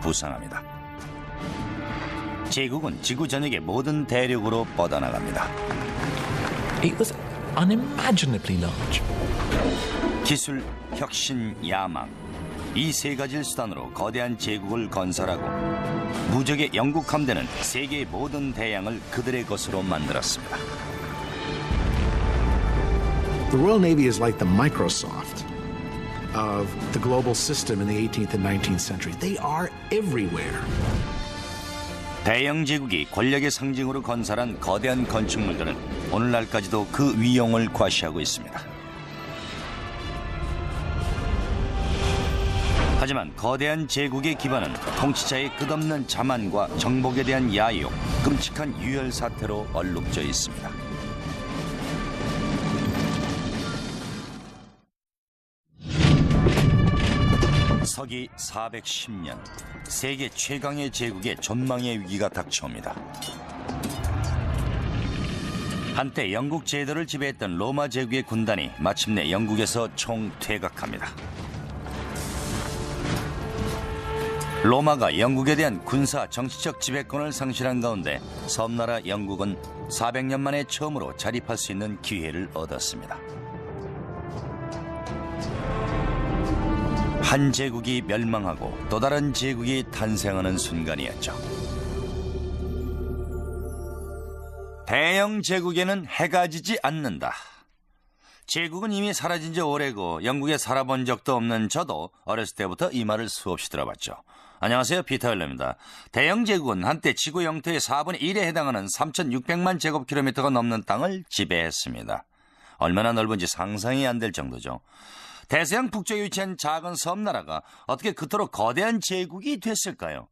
부상합니다. 제국은 지구 전역의 모든 대륙으로 뻗어나갑니다. It was unimaginably large. 기술, 혁신, 야망, 이 세 가지를 수단으로 거대한 제국을 건설하고 무적의 영국 함대는 세계의 모든 대양을 그들의 것으로 만들었습니다. The Royal Navy is like the Microsoft of the global system in the 18th and 19th century. They are everywhere. 대영 제국이 권력의 상징으로 건설한 거대한 건축물들은 오늘날까지도 그 위용을 과시하고 있습니다. 하지만 거대한 제국의 기반은 통치자의 끝없는 자만과 정복에 대한 야욕, 끔찍한 유혈 사태로 얼룩져 있습니다. 서기 410년, 세계 최강의 제국의 전망의 위기가 닥쳐옵니다. 한때 영국 제도를 지배했던 로마 제국의 군단이 마침내 영국에서 총퇴각합니다. 로마가 영국에 대한 군사 정치적 지배권을 상실한 가운데 섬나라 영국은 400년 만에 처음으로 자립할 수 있는 기회를 얻었습니다. 한 제국이 멸망하고 또 다른 제국이 탄생하는 순간이었죠. 대영 제국에는 해가 지지 않는다. 제국은 이미 사라진 지 오래고 영국에 살아본 적도 없는 저도 어렸을 때부터 이 말을 수없이 들어봤죠. 안녕하세요, 피터 헬러입니다. 대영 제국은 한때 지구 영토의 4분의 1에 해당하는 3,600만 제곱킬로미터가 넘는 땅을 지배했습니다. 얼마나 넓은지 상상이 안 될 정도죠. 대서양 북쪽에 위치한 작은 섬나라가 어떻게 그토록 거대한 제국이 됐을까요?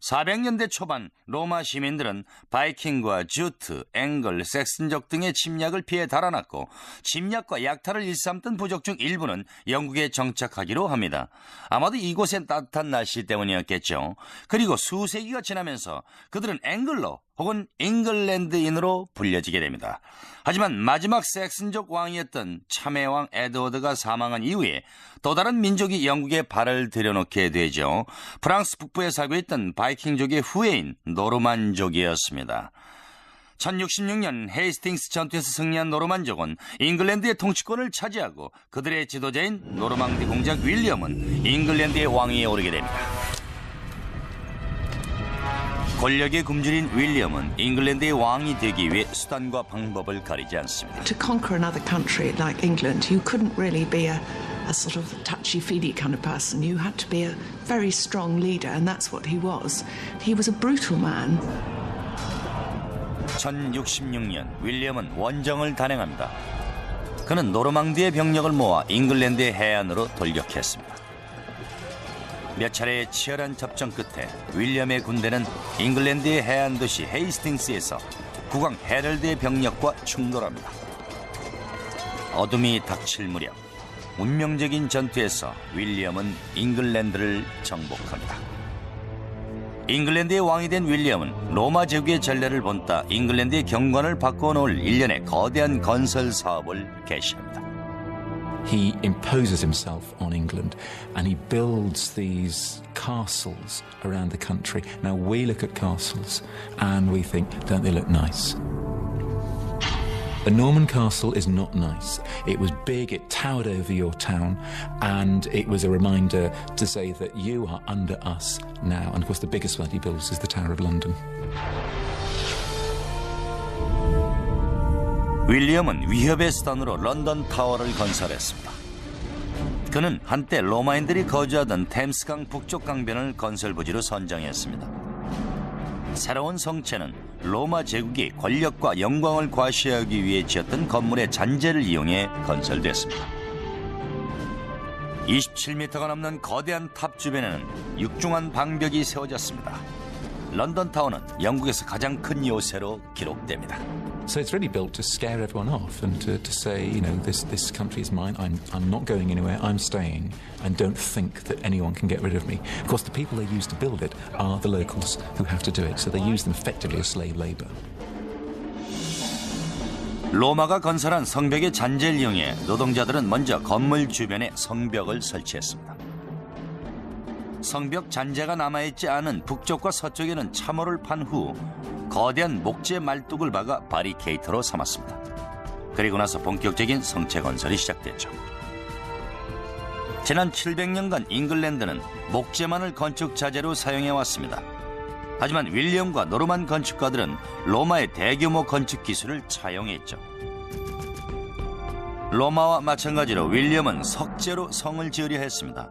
400년대 초반 로마 시민들은 바이킹과 주트, 앵글, 섹슨족 등의 침략을 피해 달아났고 침략과 약탈을 일삼던 부족 중 일부는 영국에 정착하기로 합니다. 아마도 이곳의 따뜻한 날씨 때문이었겠죠. 그리고 수세기가 지나면서 그들은 앵글로 혹은 잉글랜드인으로 불려지게 됩니다. 하지만 마지막 섹슨족 왕이었던 참외왕 에드워드가 사망한 이후에 또 다른 민족이 영국에 발을 들여놓게 되죠. 프랑스 북부에 살고 있던 바이킹족의 후예인 노르만족이었습니다. 1066년 헤이스팅스 전투에서 승리한 노르만족은 잉글랜드의 통치권을 차지하고 그들의 지도자인 노르망디 공작 윌리엄은 잉글랜드의 왕위에 오르게 됩니다. 권력의 굶주린 윌리엄은 잉글랜드의 왕이 되기 위해 수단과 방법을 가리지 않습니다. To conquer another country like England, you couldn't really be a sort of touchy-feely kind of person. You had to be a very strong leader, and that's what he was. He was a brutal man. 1066년 윌리엄은 원정을 단행합니다. 그는 노르망디의 병력을 모아 잉글랜드의 해안으로 돌격했습니다. 몇 차례의 치열한 접전 끝에 윌리엄의 군대는 잉글랜드의 해안 도시 헤이스팅스에서 국왕 헤럴드의 병력과 충돌합니다. 어둠이 닥칠 무렵 운명적인 전투에서 윌리엄은 잉글랜드를 정복합니다. 잉글랜드의 왕이 된 윌리엄은 로마 제국의 전례를 본따 잉글랜드의 경관을 바꿔놓을 일련의 거대한 건설 사업을 개시합니다. He imposes himself on England and he builds these castles around the country. Now we look at castles and we think, don't they look nice? A Norman castle is not nice. It was big, it towered over your town, and it was a reminder to say that you are under us now. And of course the biggest one he builds is the Tower of London. 윌리엄은 위협의 수단으로 런던 타워를 건설했습니다. 그는 한때 로마인들이 거주하던 템스강 북쪽 강변을 건설 부지로 선정했습니다. 새로운 성체는 로마 제국이 권력과 영광을 과시하기 위해 지었던 건물의 잔재를 이용해 건설됐습니다. 27m가 넘는 거대한 탑 주변에는 육중한 방벽이 세워졌습니다. 런던 타워는 영국에서 가장 큰 요새로 기록됩니다. So it's really built to scare everyone off and to say, you know, this country is mine, I'm not going anywhere, I'm staying, and don't think that anyone can get rid of me. Of course, the people they use to build it are the locals who have to do it, so they use them effectively as slave labor. 로마가 건설한 성벽의 잔재를 이용해 노동자들은 먼저 건물 주변에 성벽을 설치했습니다. 성벽 잔재가 남아있지 않은 북쪽과 서쪽에는 참호를 판 후 거대한 목재 말뚝을 박아 바리케이트로 삼았습니다. 그리고 나서 본격적인 성체 건설이 시작됐죠. 지난 700년간 잉글랜드는 목재만을 건축 자재로 사용해왔습니다. 하지만 윌리엄과 노르만 건축가들은 로마의 대규모 건축 기술을 차용했죠. 로마와 마찬가지로 윌리엄은 석재로 성을 지으려 했습니다.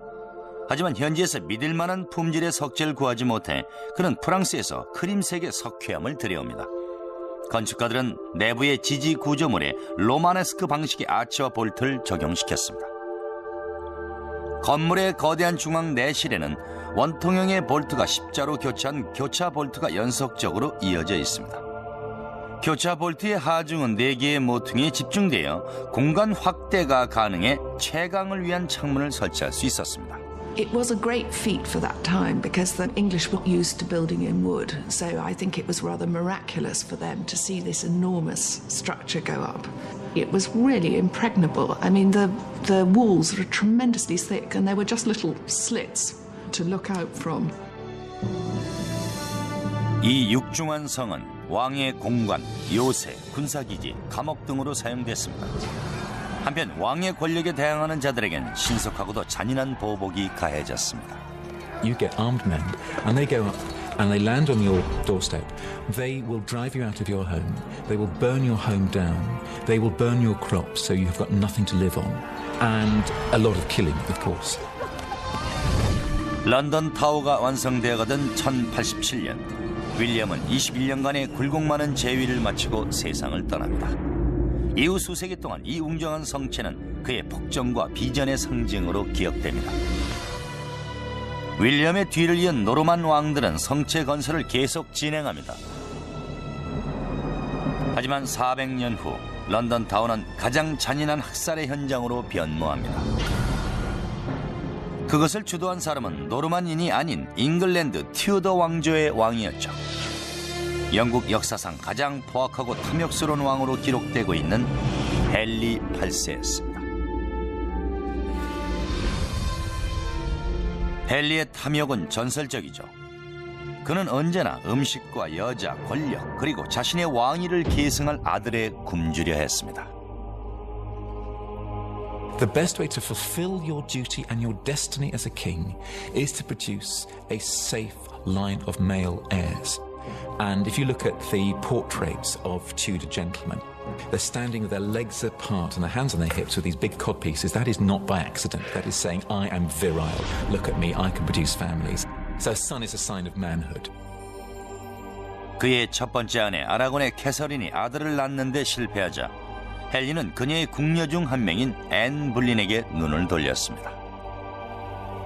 하지만 현지에서 믿을 만한 품질의 석재를 구하지 못해 그는 프랑스에서 크림색의 석회암을 들여옵니다. 건축가들은 내부의 지지 구조물에 로마네스크 방식의 아치와 볼트를 적용시켰습니다. 건물의 거대한 중앙 내실에는 원통형의 볼트가 십자로 교차한 교차 볼트가 연속적으로 이어져 있습니다. 교차 볼트의 하중은 4개의 모퉁이에 집중되어 공간 확대가 가능해 채광을 위한 창문을 설치할 수 있었습니다. It was a great feat for that time because the English were used to building in wood. So I think it was rather miraculous for them to see this enormous structure go up. It was really impregnable. I mean, the walls were tremendously thick and there were just little slits to look out from. 이 육중한 성은 왕의 공관, 요새, 군사기지, 감옥 등으로 사용됐습니다. 한편 왕의 권력에 대항하는 자들에겐 신속하고도 잔인한 보복이 가해졌습니다. You get armed men and they go up and they land on your doorstep. They will drive you out of your home. They will burn your home down. They will burn your crops so you've got nothing to live on. And a lot of killing, of course. 런던 타워가 완성되어가던 1087년 윌리엄은 21년간의 굴곡 많은 재위를 마치고 세상을 떠납니다. 이후 수세기 동안 이 웅장한 성체는 그의 폭정과 비전의 상징으로 기억됩니다. 윌리엄의 뒤를 이은 노르만 왕들은 성체 건설을 계속 진행합니다. 하지만 400년 후 런던 타워는 가장 잔인한 학살의 현장으로 변모합니다. 그것을 주도한 사람은 노르만인이 아닌 잉글랜드 튜더 왕조의 왕이었죠. 영국 역사상 가장 포악하고 탐욕스러운 왕으로 기록되고 있는 헨리 8세였습니다. 헨리의 탐욕은 전설적이죠. 그는 언제나 음식과 여자, 권력, 그리고 자신의 왕위를 계승할 아들에 굶주려 했습니다. The best way to fulfill your duty and your destiny as a king is to produce a safe line of male heirs. And if you look at the portraits of Tudor gentlemen, they're standing with their legs apart and their hands on their hips with these big codpieces. That is not by accident. That is saying, I am virile. Look at me, I can produce families. So a son is a sign of manhood. 그의 첫 번째 아내 아라곤의 캐서린이 아들을 낳는데 실패하자 헨리는 그녀의 궁녀 중 한 명인 앤 불린에게 눈을 돌렸습니다.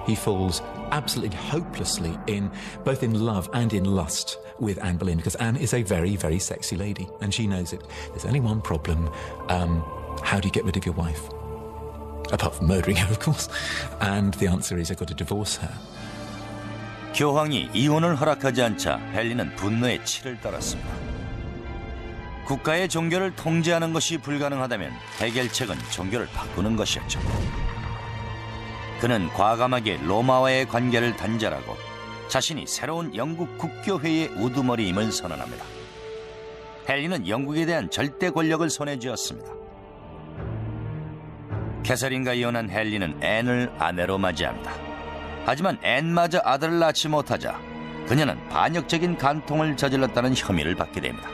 He falls absolutely hopelessly in both in love and in lust with Anne Boleyn, because Anne is a very, very sexy lady, and she knows it. There's only one problem. How do you get rid of your wife? Apart from murdering her, of course. And the answer is, I've got to divorce her. 교황이 이혼을 허락하지 않자 헨리는 분노에 치를 떨었습니다. 국가의 종교를 통제하는 것이 불가능하다면 해결책은 종교를 바꾸는 것이었죠. 그는 과감하게 로마와의 관계를 단절하고 자신이 새로운 영국 국교회의 우두머리임을 선언합니다. 헨리는 영국에 대한 절대 권력을 손에 쥐었습니다. 캐서린과 이혼한 헨리는 앤을 아내로 맞이합니다. 하지만 앤마저 아들을 낳지 못하자 그녀는 반역적인 간통을 저질렀다는 혐의를 받게 됩니다.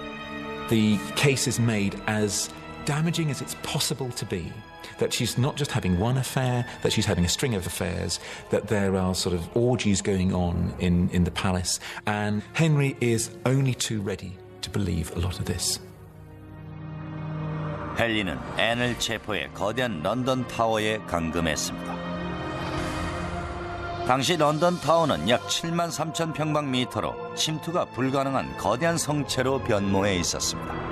The case is made as damaging as it's possible to be. That she's not just having one affair, that she's having a string of affairs, that there are sort of orgies going on in the palace, and Henry is only too ready to believe a lot of this. 헨리는 앤을 체포해 거대한 런던 타워에 감금했습니다. 당시 런던 타워는 약 7만 3천 평방미터로 침투가 불가능한 거대한 성체로 변모해 있었습니다.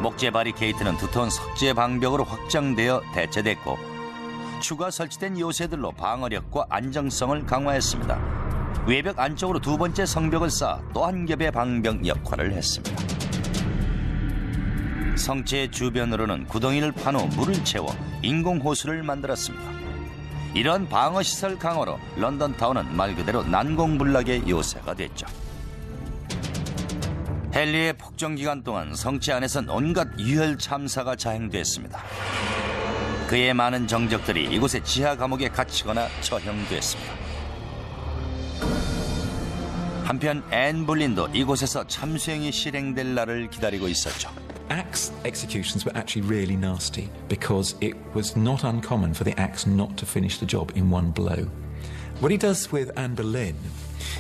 목재 바리케이트는 두터운 석재 방벽으로 확장되어 대체됐고 추가 설치된 요새들로 방어력과 안정성을 강화했습니다. 외벽 안쪽으로 두 번째 성벽을 쌓아 또 한 겹의 방벽 역할을 했습니다. 성체 주변으로는 구덩이를 판 후 물을 채워 인공호수를 만들었습니다. 이런 방어시설 강화로 런던 타워는 말 그대로 난공불락의 요새가 됐죠. 헨리의 폭정 기간 동안 성체 안에선 온갖 유혈 참사가 자행됐습니다. 그의 많은 정적들이 이곳의 지하 감옥에 갇히거나 처형됐습니다. 한편 앤 볼린도 이곳에서 참수형이 실행될 날을 기다리고 있었죠. Axe executions were actually really nasty because it was not uncommon for the axe not to finish the job in one blow. What he does with Anne Boleyn,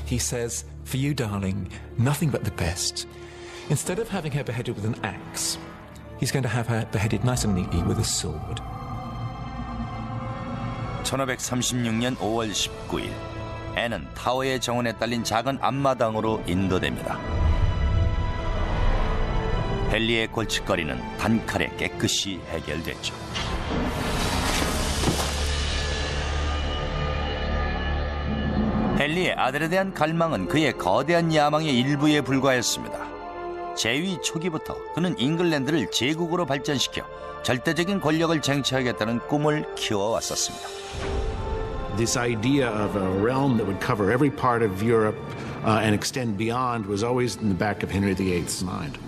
he says, "For you, darling, nothing but the best." Instead of having her beheaded with an axe, he's going to have her beheaded nice and neatly with a sword. 1536년 5월 19일, 앤은 타워의 정원에 딸린 작은 앞마당으로 인도됩니다. 헨리의 골칫거리는 단칼에 깨끗이 해결됐죠. 헨리의 아들에 대한 갈망은 그의 거대한 야망의 일부에 불과했습니다. 재위 초기부터 그는 잉글랜드를 제국으로 발전시켜 절대적인 권력을 쟁취하겠다는 꿈을 키워왔었습니다. This idea of a realm that would cover every part of Europe and extend beyond was always in the back of Henry VIII's mind.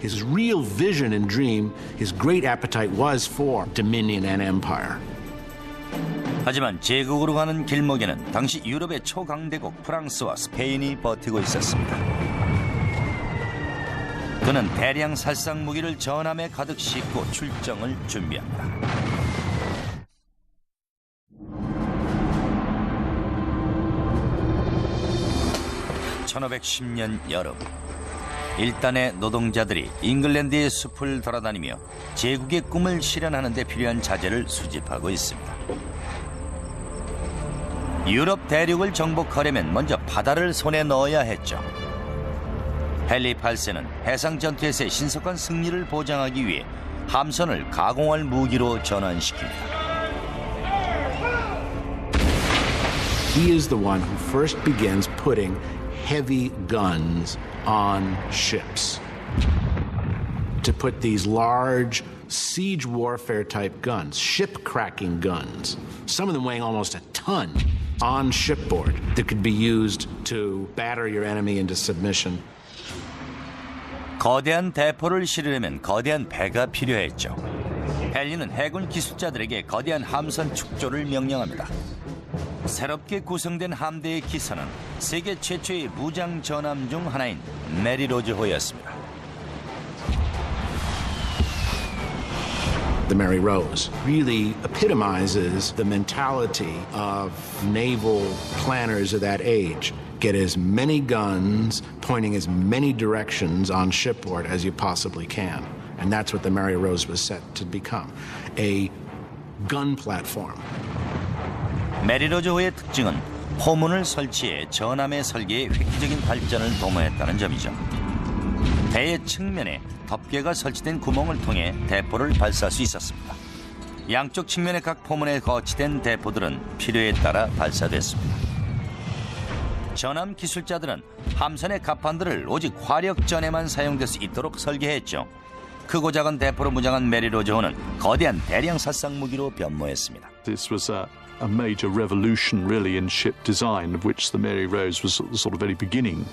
His real vision and dream, his great appetite was for dominion and empire. 하지만 제국으로 가는 길목에는 당시 유럽의 초강대국 프랑스와 스페인이 버티고 있었습니다. 그는 대량 살상 무기를 전함에 가득 싣고 출정을 준비합니다. (1510년) 여름, 일단의 노동자들이 잉글랜드의 숲을 돌아다니며 제국의 꿈을 실현하는 데 필요한 자재를 수집하고 있습니다. 유럽 대륙을 정복하려면 먼저 바다를 손에 넣어야 했죠. 헨리 8세는 해상 전투에서의 신속한 승리를 보장하기 위해 함선을 가공할 무기로 전환시킵니다. He is the one who first begins putting heavy guns on ships. To put these large siege warfare type guns, ship cracking guns, some of them weighing almost a ton, on shipboard that could be used to batter your enemy into submission. 거대한 대포를 실으려면 거대한 배가 필요했죠. 헨리는 해군 기술자들에게 거대한 함선 축조를 명령합니다. 새롭게 구성된 함대의 기사는 세계 최초의 무장 전함 중 하나인 메리로즈호였습니다. The Mary Rose really epitomizes the mentality of naval planners of that age. Get as many guns pointing as many directions on shipboard as you possibly can. And that's what the Mary Rose was set to become, a gun platform. 메리로즈호의 특징은 포문을 설치해 전함의 설계에 획기적인 발전을 도모했다는 점이죠. 배의 측면에 덮개가 설치된 구멍을 통해 대포를 발사할 수 있었습니다. 양쪽 측면의 각 포문에 거치된 대포들은 필요에 따라 발사됐습니다. 전함 기술자들은 함선의 갑판들을 오직 화력전에만 사용될 수 있도록 설계했죠. 크고 작은 대포로 무장한 메리로즈호는 거대한 대량 살상 무기로 변모했습니다. This was a major revolution really in ship design, of which the Mary Rose was the sort of very beginning.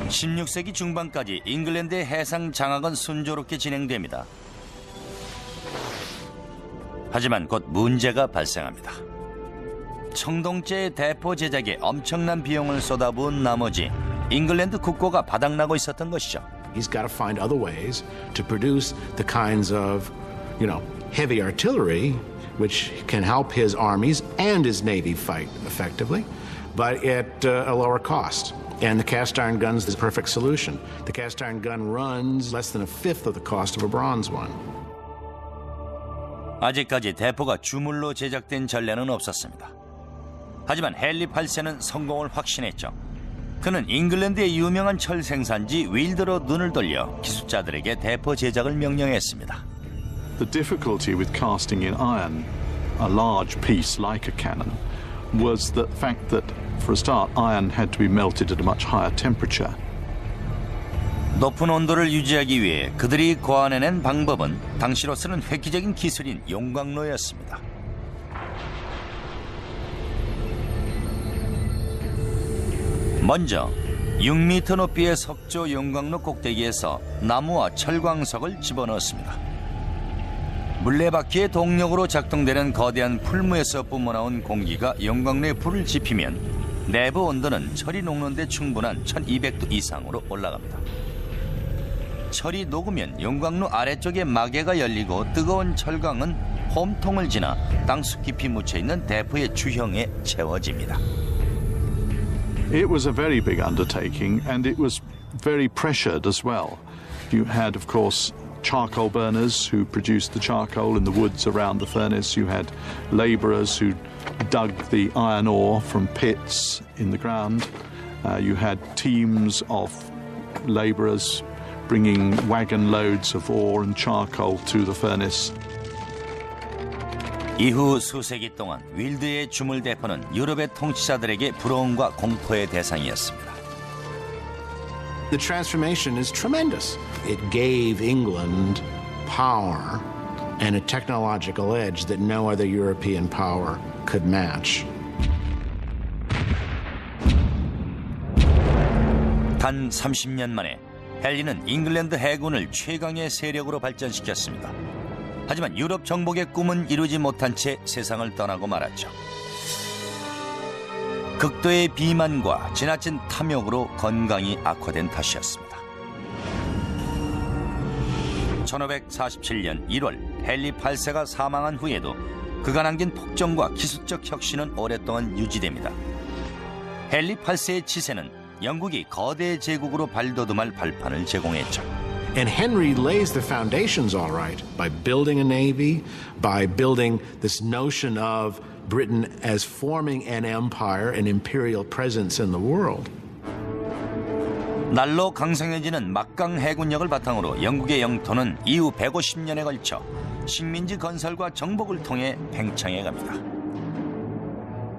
16세기 중반까지 잉글랜드의 해상 장악은 순조롭게 진행됩니다. 하지만 곧 문제가 발생합니다. 청동제의 대포 제작에 엄청난 비용을 쏟아부은 나머지 잉글랜드 국고가 바닥나고 있었던 것이죠. He's got to find other ways to produce the kinds of, heavy artillery which can help his armies and his navy fight effectively, but at a lower cost. And the cast iron gun is the perfect solution. The cast iron gun runs less than a fifth of the cost of a bronze one. 아직까지 대포가 주물로 제작된 전례는 없었습니다. 하지만 헨리 8세는 성공을 확신했죠. 그는 잉글랜드의 유명한 철 생산지 윌드로 눈을 돌려 기술자들에게 대포 제작을 명령했습니다. The difficulty with casting in iron a large piece like a cannon was the fact that, for a start, iron had to be melted at a much higher temperature. 높은 온도를 유지하기 위해 그들이 고안해낸 방법은 당시로서는 획기적인 기술인 용광로였습니다. 먼저 6m 높이의 석조 용광로 꼭대기에서 나무와 철광석을 집어넣었습니다. 물레바퀴의 동력으로 작동되는 거대한 풀무에서 뿜어나온 공기가 용광로에 불을 지피면 내부 온도는 철이 녹는 데 충분한 1200도 이상으로 올라갑니다. 철이 녹으면 용광로 아래쪽에 마개가 열리고 뜨거운 철광은 홈통을 지나 땅속 깊이 묻혀있는 대포의 주형에 채워집니다. It was a very big undertaking, and it was very pressured as well. You had, of course, charcoal burners who produced the charcoal in the woods around the furnace. You had labourers who dug the iron ore from pits in the ground. You had teams of labourers bringing wagon loads of ore and charcoal to the furnace. 이후 수세기 동안 윌드의 주물 대포는 유럽의 통치자들에게 부러움과 공포의 대상이었습니다. The transformation is tremendous. It gave England power and a technological edge that no other European power could match. 단 30년 만에 헨리는 잉글랜드 해군을 최강의 세력으로 발전시켰습니다. 하지만 유럽 정복의 꿈은 이루지 못한 채 세상을 떠나고 말았죠. 극도의 비만과 지나친 탐욕으로 건강이 악화된 탓이었습니다. 1547년 1월 헨리 8세가 사망한 후에도 그가 남긴 폭정과 기술적 혁신은 오랫동안 유지됩니다. 헨리 8세의 치세는 영국이 거대 제국으로 발돋움할 발판을 제공했죠. And Henry lays the foundations all right by building a navy, by building this notion of Britain as forming an empire, an imperial presence in the world. 날로 강성해지는 막강 해군력을 바탕으로 영국의 영토는 이후 150년에 걸쳐 식민지 건설과 정복을 통해 팽창해 갑니다.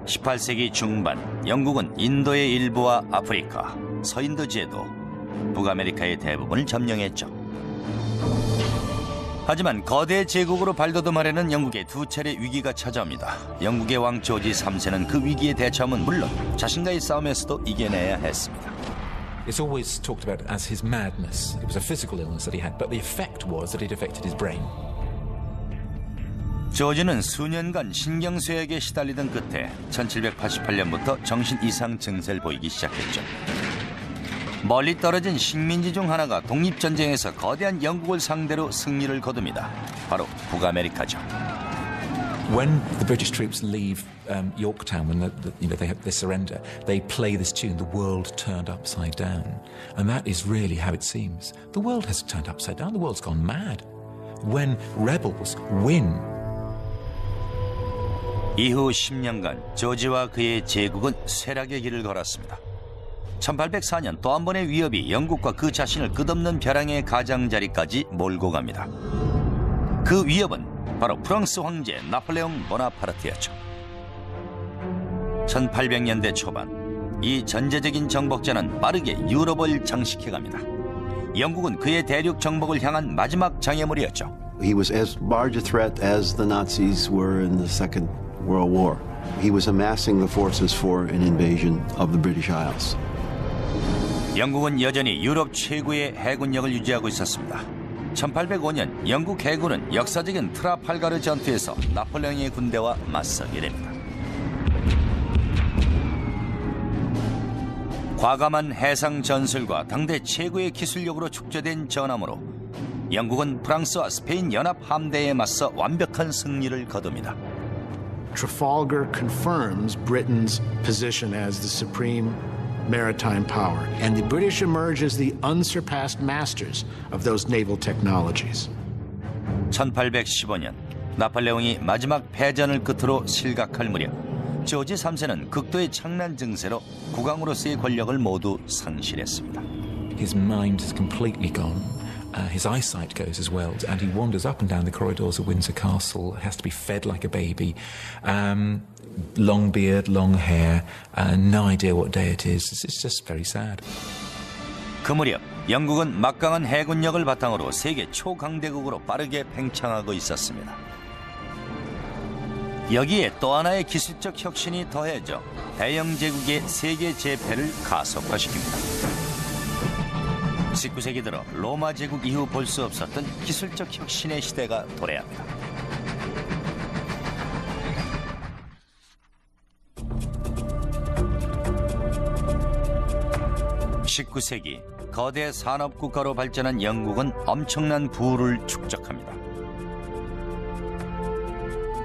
18세기 중반 영국은 인도의 일부와 아프리카, 서인도 제도, 북아메리카의 대부분을 점령했죠. 하지만 거대 제국으로 발돋움하려는 영국에 두 차례 위기가 찾아옵니다. 영국의 왕 조지 3세는 그 위기에 대처함은 물론 자신과의 싸움에서도 이겨내야 했습니다. It's always talked about as his madness. It was a physical illness that he had, but the effect was that it affected his brain. 조지는 수년간 신경쇠약에 시달리던 끝에 1788년부터 정신 이상 증세를 보이기 시작했죠. 멀리 떨어진 식민지 중 하나가 독립전쟁에서 거대한 영국을 상대로 승리를 거둡니다. 바로 북아메리카죠. When the British troops leave Yorktown, when they surrender, they play this tune, "The World Turned Upside Down," and that is really how it seems. The world hasn't turned upside down. The world's gone mad. When rebels win. 이후 10년간 조지와 그의 제국은 쇠락의 길을 걸었습니다. 1804년 또 한 번의 위협이 영국과 그 자신을 끝없는 벼랑의 가장자리까지 몰고 갑니다. 그 위협은 바로 프랑스 황제 나폴레옹 보나파르트였죠. 1800년대 초반 이 전제적인 정복자는 빠르게 유럽을 장식해갑니다. 영국은 그의 대륙 정복을 향한 마지막 장애물이었죠. He was as large a threat as the Nazis were in the Second World War. He was amassing the forces for an invasion of the British Isles. 영국은 여전히 유럽 최고의 해군력을 유지하고 있었습니다. 1805년 영국 해군은 역사적인 트라팔가르 전투에서 나폴레옹의 군대와 맞서게 됩니다. 과감한 해상 전술과 당대 최고의 기술력으로 축제된 전함으로 영국은 프랑스와 스페인 연합 함대에 맞서 완벽한 승리를 거둡니다. Trafalgar confirms Britain's position as the supreme maritime power, and the British emerge as the unsurpassed masters of those naval technologies. 1815년 나폴레옹이 마지막 패전을 끝으로 실각할 무렵 조지 3세는 극도의 창난 증세로 국왕으로서의 권력을 모두 상실했습니다. His mind is completely gone. His eyesight goes as well, and he wanders up and down the corridors of Windsor Castle, has to be fed like a baby. Long beard, long hair, no idea what day it is. It's just very sad. 그 무렵 영국은 막강한 해군력을 바탕으로 세계 초강대국으로 빠르게 팽창하고 있었습니다. 여기에 또 하나의 기술적 혁신이 더해져 대영 제국의 세계 재패를 가속화시킵니다. 19세기 들어 로마 제국 이후 볼 수 없었던 기술적 혁신의 시대가 도래합니다. (19세기) 거대 산업국가로 발전한 영국은 엄청난 부를 축적합니다.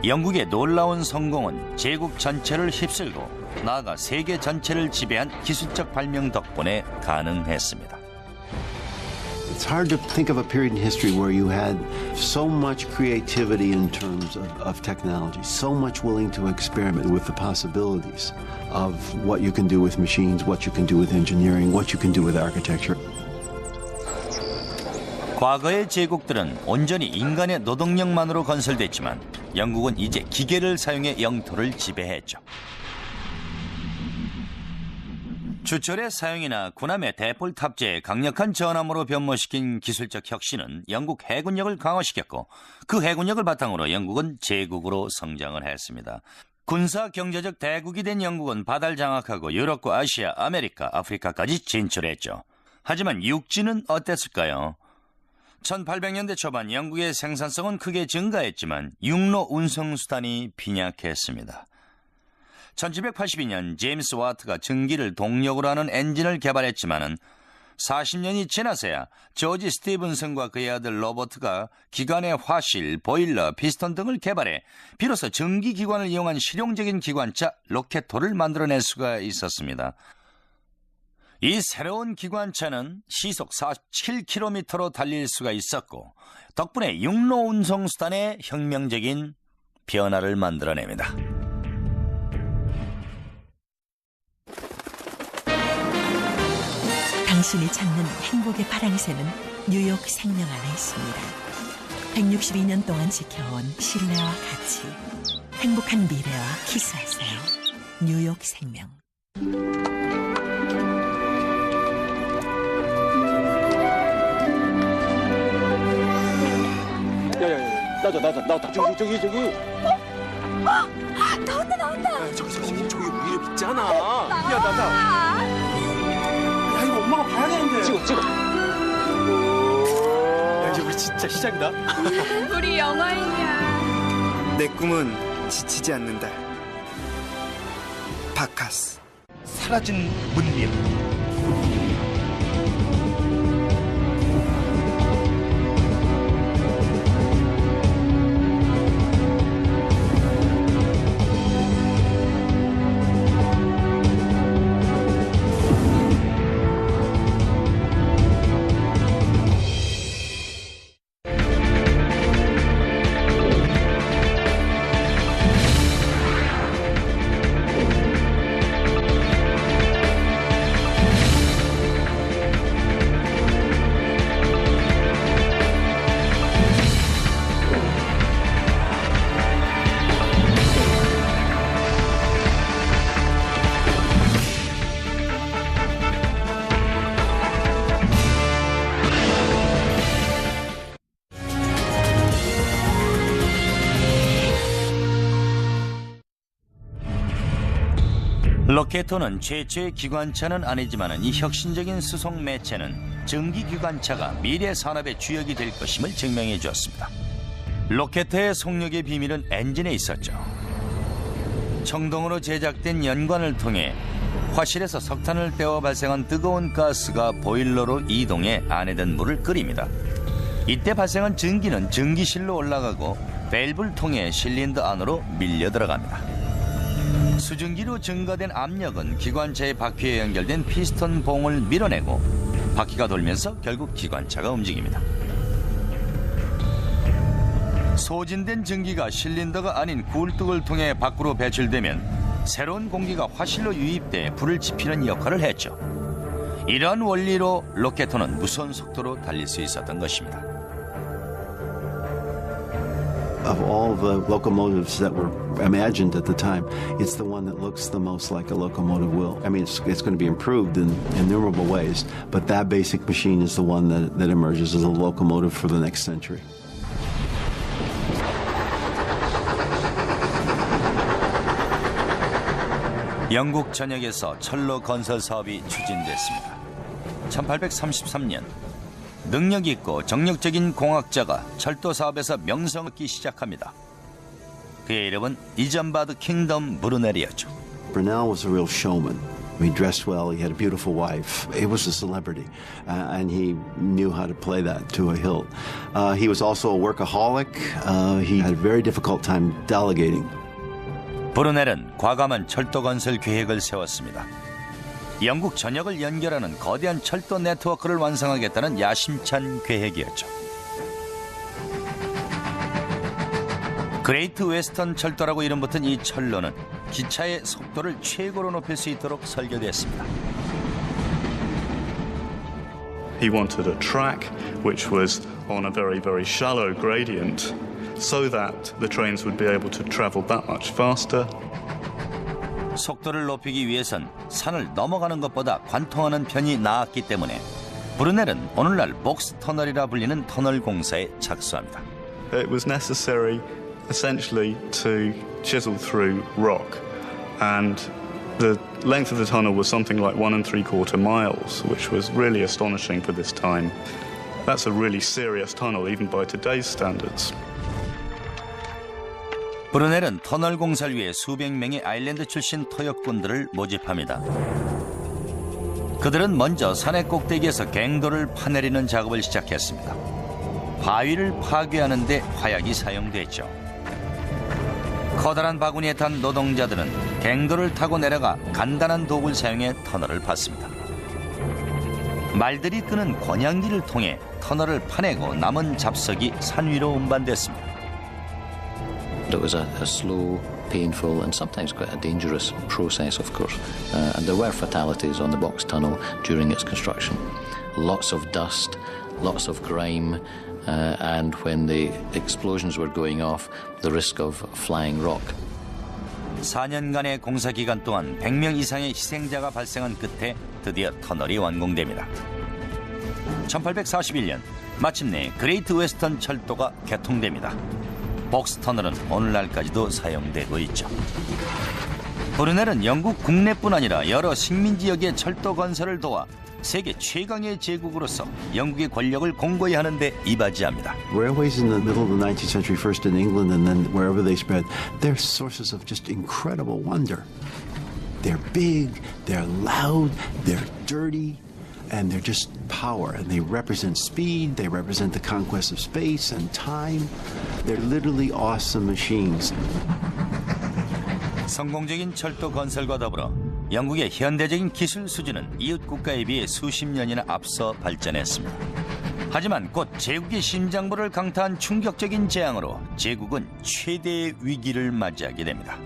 영국의 놀라운 성공은 제국 전체를 휩쓸고 나아가 세계 전체를 지배한 기술적 발명 덕분에 가능했습니다. It's hard to think of a period in history where you had so much creativity in terms of technology, so much willing to experiment with the possibilities of what you can do with machines, what you can do with engineering, what you can do with architecture. 과거의 제국들은 온전히 인간의 노동력만으로 건설됐지만 영국은 이제 기계를 사용해 영토를 지배했죠. 주철의 사용이나 군함의 대폴 탑재에 강력한 전함으로 변모시킨 기술적 혁신은 영국 해군력을 강화시켰고 그 해군력을 바탕으로 영국은 제국으로 성장을 했습니다. 군사 경제적 대국이 된 영국은 바다를 장악하고 유럽과 아시아, 아메리카, 아프리카까지 진출했죠. 하지만 육지는 어땠을까요? 1800년대 초반 영국의 생산성은 크게 증가했지만 육로 운송수단이 빈약했습니다. 1782년 제임스 와트가 전기를 동력으로 하는 엔진을 개발했지만 40년이 지나서야 조지 스티븐슨과 그의 아들 로버트가 기관의 화실, 보일러, 피스톤 등을 개발해 비로소 전기기관을 이용한 실용적인 기관차 로켓호를 만들어낼 수가 있었습니다. 이 새로운 기관차는 시속 47km로 달릴 수가 있었고 덕분에 육로 운송수단에 혁명적인 변화를 만들어냅니다. 당신이 찾는 행복의 파랑새는 뉴욕 생명 안에 있습니다. 162년 동안 지켜온 신뢰와 가치, 행복한 미래와 키스하세요. 뉴욕 생명. 야야야, 나왔다. 저기. 나온다. 저기 우리 있잖아. 야, 나. 야, 이거 엄마가 봐야 되는데. 찍어. 야, 이제 우리 진짜 시작이다. 우리 영화인이야. 내 꿈은 지치지 않는다. 바카스. 사라진 문명. 로켓호는 최초의 기관차는 아니지만 이 혁신적인 수송 매체는 전기기관차가 미래 산업의 주역이 될 것임을 증명해 주었습니다. 로켓호의 속력의 비밀은 엔진에 있었죠. 청동으로 제작된 연관을 통해 화실에서 석탄을 떼어 발생한 뜨거운 가스가 보일러로 이동해 안에 든 물을 끓입니다. 이때 발생한 전기는 전기실로 올라가고 밸브를 통해 실린더 안으로 밀려 들어갑니다. 수증기로 증가된 압력은 기관차의 바퀴에 연결된 피스톤 봉을 밀어내고 바퀴가 돌면서 결국 기관차가 움직입니다. 소진된 전기가 실린더가 아닌 굴뚝을 통해 밖으로 배출되면 새로운 공기가 화실로 유입돼 불을 지피는 역할을 했죠. 이러한 원리로 로켓호는 무서운 속도로 달릴 수 있었던 것입니다. Of all the locomotives that were imagined at the time, it's the one that looks the most like a locomotive will. I mean, it's going to be improved in innumerable ways, but that basic machine is the one that emerges as a locomotive for the next century. 영국 전역에서 철로 건설 사업이 추진됐습니다. 1833년 능력 있고 정력적인 공학자가 철도 사업에서 명성을 얻기 시작합니다. 그의 이름은 이전바드 킹덤 브루넬이었죠. Brunel was a real showman. He dressed well, he had a beautiful wife. He was a celebrity, and he knew how to play that to a hilt. He was also a workaholic. He had a very difficult time delegating. 브루넬은 과감한 철도 건설 계획을 세웠습니다. 영국 전역을 연결하는 거대한 철도 네트워크를 완성하겠다는 야심찬 계획이었죠. 그레이트 웨스턴 철도라고 이름 붙은 이 철로는 기차의 속도를 최고로 높일 수 있도록 설계됐습니다. He wanted a track which was on a very, very shallow gradient so that the trains would be able to travel that much faster. 속도를 높이기 위해선 산을 넘어가는 것보다 관통하는 편이 나았기 때문에 브루넬은 오늘날 복스 터널이라 불리는 터널 공사에 착수합니다. It was necessary essentially to chisel through rock, and the length of the tunnel was something like 1 3/4 miles, which was really astonishing for this time. That's a really serious tunnel even by today's standards. 브루넬은 터널 공사를 위해 수백 명의 아일랜드 출신 토역군들을 모집합니다. 그들은 먼저 산의 꼭대기에서 갱도를 파내리는 작업을 시작했습니다. 바위를 파괴하는 데 화약이 사용됐죠. 커다란 바구니에 탄 노동자들은 갱도를 타고 내려가 간단한 도구를 사용해 터널을 팠습니다. 말들이 끄는 권양기를 통해 터널을 파내고 남은 잡석이 산 위로 운반됐습니다. It was a slow, painful and sometimes quite a dangerous process, of course. And there were fatalities on the box tunnel during its construction. Lots of dust, lots of grime, and when the explosions were going off, the risk of flying rock. 4년간의 공사 기간 동안 100명 이상의 희생자가 발생한 끝에 드디어 터널이 완공됩니다. 1841년 마침내 그레이트 웨스턴 철도가 개통됩니다. 복스 터널은 오늘날까지도 사용되고 있죠. 브루넬은 영국 국내뿐 아니라 여러 식민 지역의 철도 건설을 도와 세계 최강의 제국으로서 영국의 권력을 공고히 하는데 이바지합니다. Railways in the middle of the 19th century, first in England and then wherever they spread, they're sources of just incredible wonder. They're big, they're loud, they're dirty, and they're just power. And they represent speed, they represent the conquest of space and time. They're literally awesome machines. 성공적인 철도 건설과 더불어 영국의 현대적인 기술 수준은 이웃 국가에 비해 수십 년이나 앞서 발전했습니다. 하지만 곧 제국의 심장부를 강타한 충격적인 재앙으로 제국은 최대의 위기를 맞이하게 됩니다.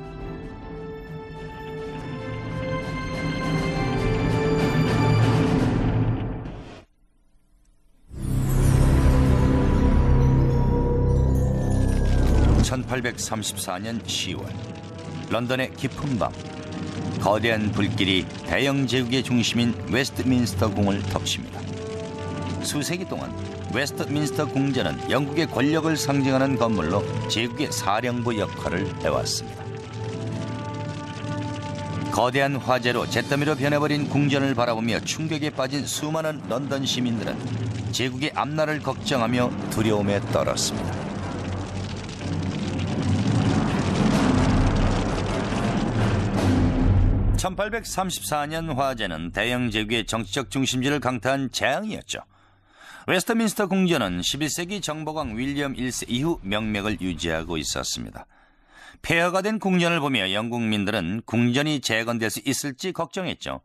(1834년 10월) 런던의 깊은 밤, 거대한 불길이 대영 제국의 중심인 웨스트민스터 궁을 덮칩니다. 수세기 동안 웨스트민스터 궁전은 영국의 권력을 상징하는 건물로 제국의 사령부 역할을 해왔습니다. 거대한 화재로 잿더미로 변해버린 궁전을 바라보며 충격에 빠진 수많은 런던 시민들은 제국의 앞날을 걱정하며 두려움에 떨었습니다. 1834년 화재는 대영 제국의 정치적 중심지를 강타한 재앙이었죠. 웨스트민스터 궁전은 11세기 정보광 윌리엄 1세 이후 명맥을 유지하고 있었습니다. 폐허가 된 궁전을 보며 영국민들은 궁전이 재건될 수 있을지 걱정했죠.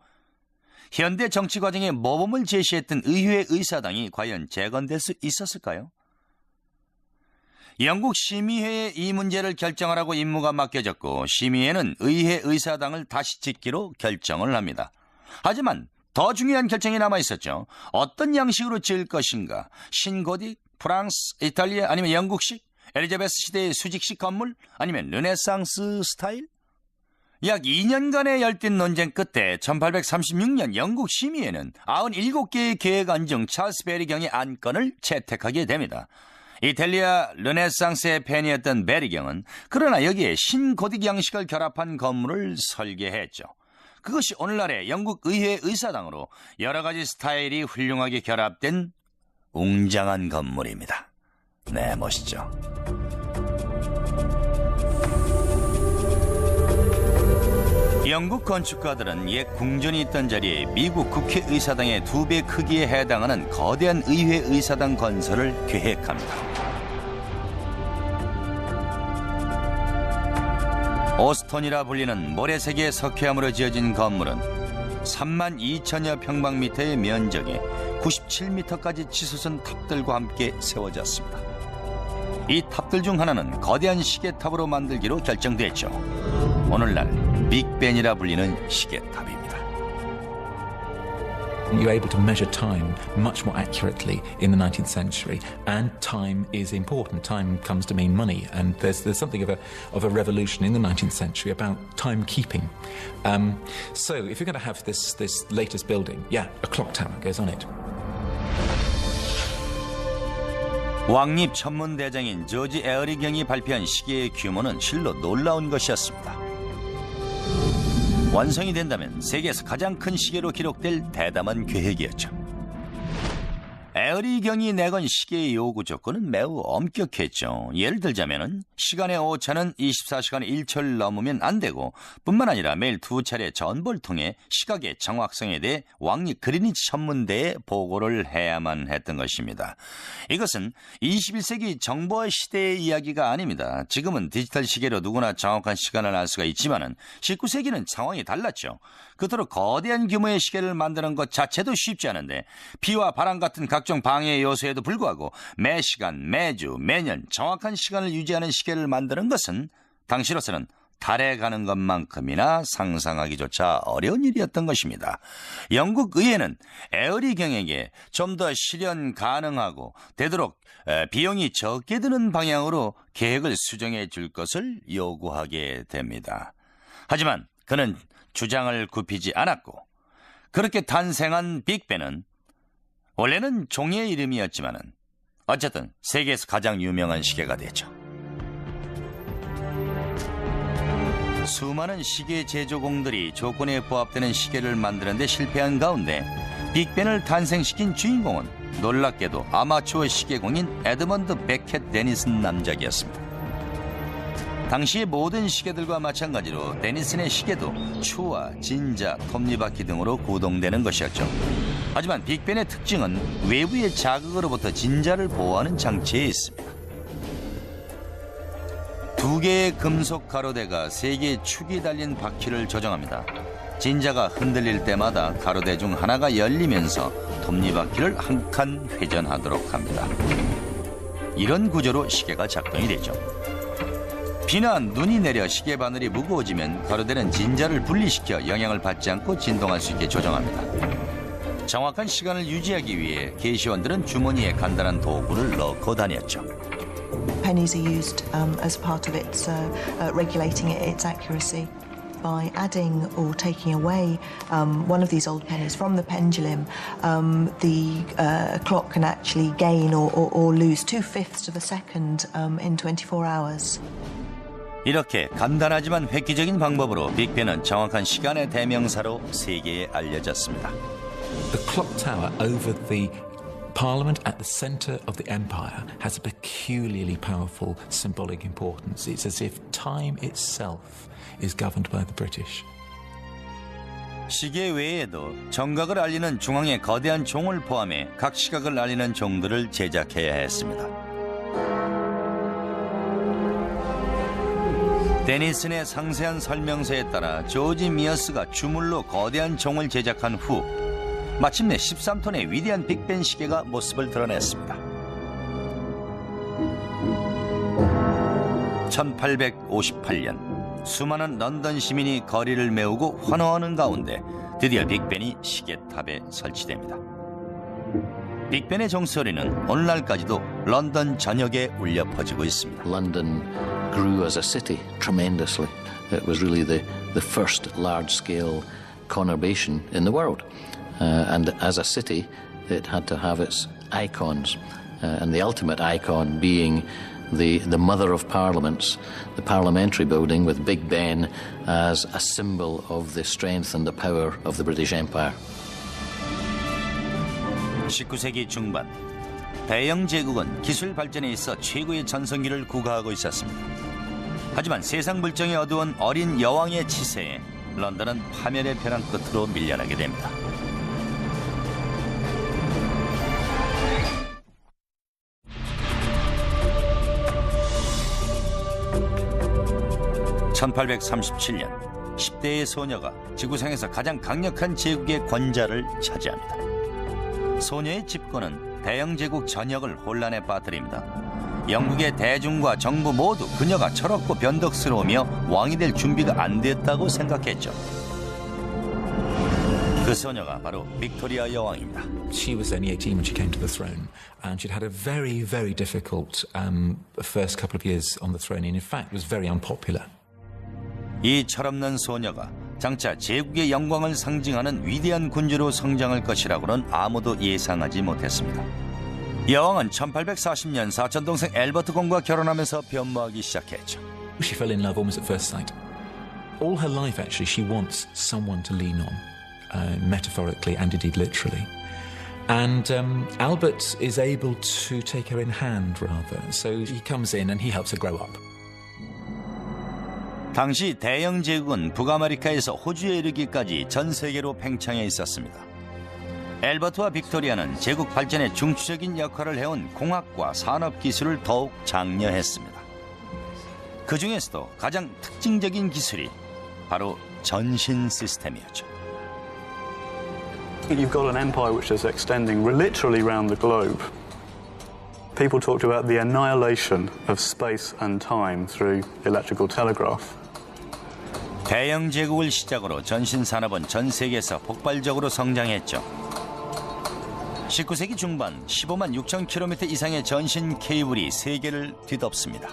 현대 정치 과정에 모범을 제시했던 의회 의사당이 과연 재건될 수 있었을까요? 영국 심의회에 이 문제를 결정하라고 임무가 맡겨졌고 심의회는 의회 의사당을 다시 짓기로 결정을 합니다. 하지만 더 중요한 결정이 남아있었죠. 어떤 양식으로 지을 것인가? 신고딕, 프랑스, 이탈리아 아니면 영국식? 엘리자베스 시대의 수직식 건물? 아니면 르네상스 스타일? 약 2년간의 열띤 논쟁 끝에 1836년 영국 심의회는 97개의 계획안 중 찰스 베리경의 안건을 채택하게 됩니다. 이탈리아 르네상스의 팬이었던 베리경은 그러나 여기에 신고딕 양식을 결합한 건물을 설계했죠. 그것이 오늘날의 영국 의회 의사당으로 여러 가지 스타일이 훌륭하게 결합된 웅장한 건물입니다. 네, 멋있죠. 영국 건축가들은 옛 궁전이 있던 자리에 미국 국회의사당의 2배 크기에 해당하는 거대한 의회 의사당 건설을 계획합니다. 오스톤이라 불리는 모래색의 석회암으로 지어진 건물은 32,000여 평방미터의 면적에 97m까지 치솟은 탑들과 함께 세워졌습니다. 이 탑들 중 하나는 거대한 시계탑으로 만들기로 결정됐죠. 오늘날 빅벤이라 불리는 시계탑입니다. You're able to measure time much more accurately in the 19th century, and time is important. Time comes to mean money, and there's something of a revolution in the 19th century about timekeeping. So if you're going to have this latest building, yeah, a clock tower goes on it. 왕립 천문대장인 조지 에어리 경이 발표한 시계의 규모는 실로 놀라운 것이었습니다. 완성이 된다면 세계에서 가장 큰 시계로 기록될 대담한 계획이었죠. 에어리 경이 내건 시계의 요구 조건은 매우 엄격했죠. 예를 들자면 시간의 오차는 24시간 1초를 넘으면 안 되고, 뿐만 아니라 매일 2차례 전보를 통해 시각의 정확성에 대해 왕립 그리니치 천문대에 보고를 해야만 했던 것입니다. 이것은 21세기 정보화 시대의 이야기가 아닙니다. 지금은 디지털 시계로 누구나 정확한 시간을 알 수가 있지만은 19세기는 상황이 달랐죠. 그토록 거대한 규모의 시계를 만드는 것 자체도 쉽지 않은데, 비와 바람 같은 각종 방해 요소에도 불구하고 매 시간, 매주, 매년 정확한 시간을 유지하는 시계를 만드는 것은 당시로서는 달에 가는 것만큼이나 상상하기조차 어려운 일이었던 것입니다. 영국 의회는 에어리 경에게 좀 더 실현 가능하고 되도록 비용이 적게 드는 방향으로 계획을 수정해 줄 것을 요구하게 됩니다. 하지만 그는 주장을 굽히지 않았고, 그렇게 탄생한 빅벤은 원래는 종이의 이름이었지만은 어쨌든 세계에서 가장 유명한 시계가 됐죠. 수많은 시계 제조공들이 조건에 부합되는 시계를 만드는 데 실패한 가운데 빅벤을 탄생시킨 주인공은 놀랍게도 아마추어 시계공인 에드먼드 베켓 데니슨 남작이었습니다. 당시의 모든 시계들과 마찬가지로 데니슨의 시계도 추와 진자, 톱니바퀴 등으로 구동되는 것이었죠. 하지만 빅벤의 특징은 외부의 자극으로부터 진자를 보호하는 장치에 있습니다. 2개의 금속 가로대가 3개의 축이 달린 바퀴를 조정합니다. 진자가 흔들릴 때마다 가로대 중 하나가 열리면서 톱니바퀴를 한 칸 회전하도록 합니다. 이런 구조로 시계가 작동이 되죠. 비나 눈이 내려 시계 바늘이 무거워지면 가로대는 진자를 분리시켜 영향을 받지 않고 진동할 수 있게 조정합니다. 정확한 시간을 유지하기 위해 계시원들은 주머니에 간단한 도구를 넣고 다녔죠. Pennies are used as part of its regulating its accuracy. By adding or taking away one of these old pennies from the pendulum, the clock can actually gain or lose 2/5 of a second in 24 hours. 이렇게 간단하지만 획기적인 방법으로 빅벤은 정확한 시간의 대명사로 세계에 알려졌습니다. The clock tower over the Parliament at the centre of the empire has a peculiarly powerful symbolic importance. It's as if time itself is governed by the British. 시계 외에도 정각을 알리는 중앙의 거대한 종을 포함해 각 시각을 알리는 종들을 제작해야 했습니다. 데니슨의 상세한 설명서에 따라 조지 미어스가 주물로 거대한 종을 제작한 후 마침내 13톤의 위대한 빅벤 시계가 모습을 드러냈습니다. 1858년 수많은 런던 시민이 거리를 메우고 환호하는 가운데 드디어 빅벤이 시계탑에 설치됩니다. 빅벤의 종소리는 오늘날까지도 런던 전역에 울려 퍼지고 있습니다. London grew as a city tremendously. It was really the first large-scale conurbation in the world. And as a city, it had to have its icons. And the ultimate icon being the mother of parliaments, the parliamentary building with Big Ben as a symbol of the strength and the power of the British Empire. 19세기 중반 대영 제국은 기술 발전에 있어 최고의 전성기를 구가하고 있었습니다. 하지만 세상 물정이 어두운 어린 여왕의 치세에 런던은 파멸의 벼랑 끝으로 밀려나게 됩니다. (1837년) 10대의 소녀가 지구상에서 가장 강력한 제국의 권좌를 차지합니다. 소녀의 집권은 대영 제국 전역을 혼란에 빠뜨립니다. 영국의 대중과 정부 모두 그녀가 철없고 변덕스러우며 왕이 될 준비가 안 됐다고 생각했죠. 그 소녀가 바로 빅토리아 여왕입니다. She was only 18 when she came to the throne, and she'd had a very, very difficult first couple of years on the throne, and in fact was very unpopular. 이 철없는 소녀가 장차 제국의 영광을 상징하는 위대한 군주로 성장할 것이라고는 아무도 예상하지 못했습니다. 여왕은 1840년 사촌 동생 엘버트 공과 결혼하면서 변모하기 시작했죠. She fell in love almost at first sight. All her life, actually, she wants someone to lean on, metaphorically and indeed literally. And Albert is able to take her in hand, rather. So he comes in and he helps her grow up. 당시 대영 제국은 북아메리카에서 호주에 이르기까지 전 세계로 팽창해 있었습니다. 엘버트와 빅토리아는 제국 발전에 중추적인 역할을 해온 공학과 산업 기술을 더욱 장려했습니다. 그 중에서도 가장 특징적인 기술이 바로 전신 시스템이었죠. You've got an empire which is extending literally around the globe. People talked about the annihilation of space and time through electrical telegraph. 대영 제국을 시작으로 전신 산업은 전 세계에서 폭발적으로 성장했죠. 19세기 중반 15만 6천 킬로미터 이상의 전신 케이블이 세계를 뒤덮습니다.